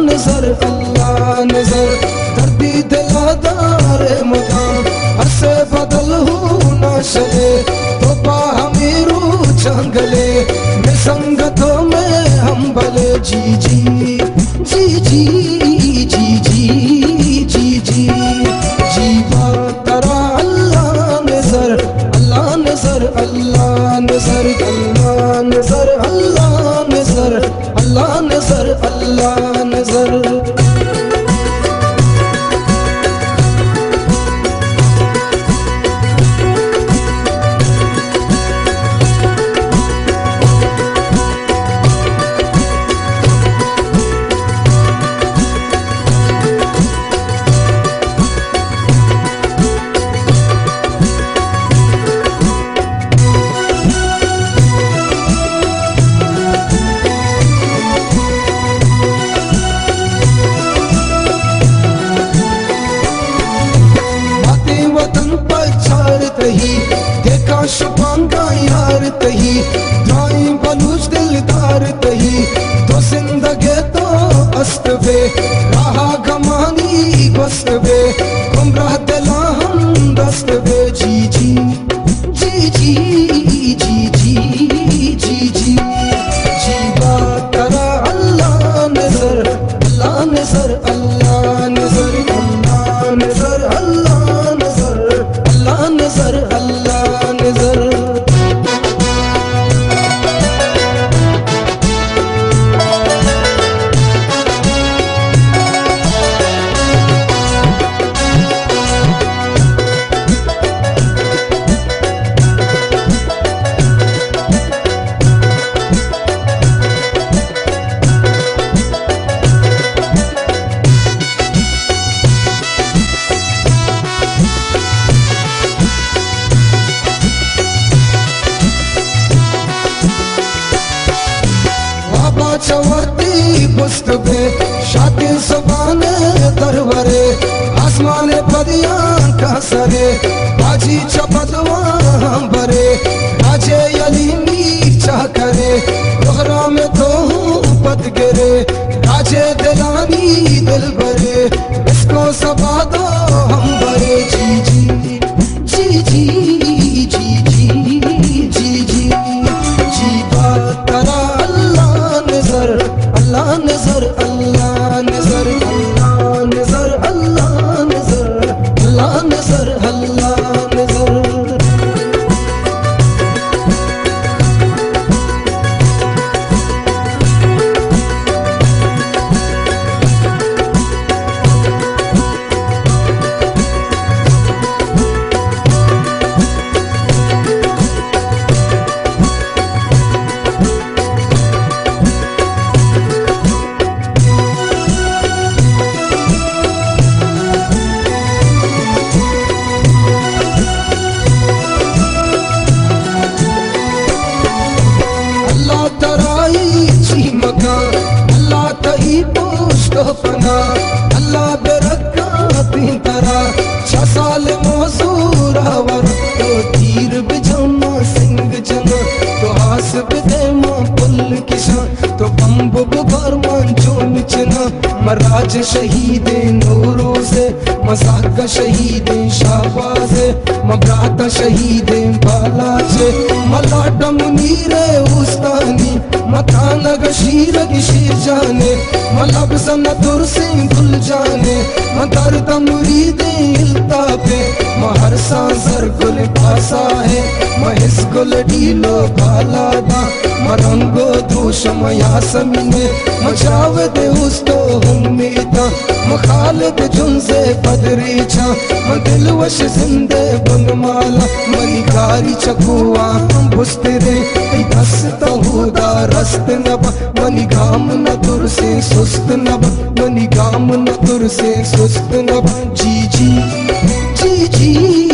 नजर अल्लाह नजर दर्दी दिलादार मकाम हसे बदल हूँ ना चले तो पा हमीरू जंगले में संगतों में हम भले जी जी जी जी जी जी जी जी जीवा तरा अल्लाह नजर अल्लाह नजर अल्लाह नजर अल्लाह नजर अल्लाह नजर अल्लाह नजर अल्लाह नजर देखा शुभांगा यार तही ड्राई बलूच दिलदार तही तो जिंदगी तो अस्त बे रहा गमानी बस्त बे गुमराह दिला हम दस्त बे जी जी जी जी जी जी जी जी जीवा तरा अल्लाह नजर अल्लाह नजर अल्लाह नजर अल्लाह नजर अल्लाह नजर अल्लाह नजर अल्लाह नजर चवरती बुस्त बे शादी ज़बाने दरवरे आसमान परियां का सरे बाजी चपदवा बरे राजे यलीमी चाह करे दोहरा में तो पद गिरे राजे दिलानी दिल भरे इसको सबा दो हम भरे जी जी जी जी जी जी जी जी जीवा तरा अल्लाह नजर अल्लाह नजर अल्लाह नजर अल्लाह नजर अल्लाह नजर अल्लाह नजर अल्लाह तही पोस्ट फना अल्लाह बेरक्का तीन तरा 6 साल मौजूर वर तो तीर बिजमा सिंह जना तो हासिब दे मां पुल किसान तो बम्ब बुबार मान जोन चना मराज शहीद नूरों से मजाक शहीद शाहबाज मबरात शहीद बाला से मलाट मुनीरे उस्तानी मकान गशीर गिशीर जाने मलब सनतुर सिंह गुल जाने मदर तमुरीद इल्ता पे महर साजर गुल पासा है महिस गुल डीलो भाला दा मरंगो दूष मयासमिने मजावद उस्तो उम्मीदा मखालिद जुनसे बदरी छा दिल वश जिंदे बनमाला मनिकारी चकुआ हम बुस्तरे दस्त हुदा रस्त नब मनी गाम न तुर से सुस्त नब मनी गाम न तुर से सुस्त नब जी जी जी जी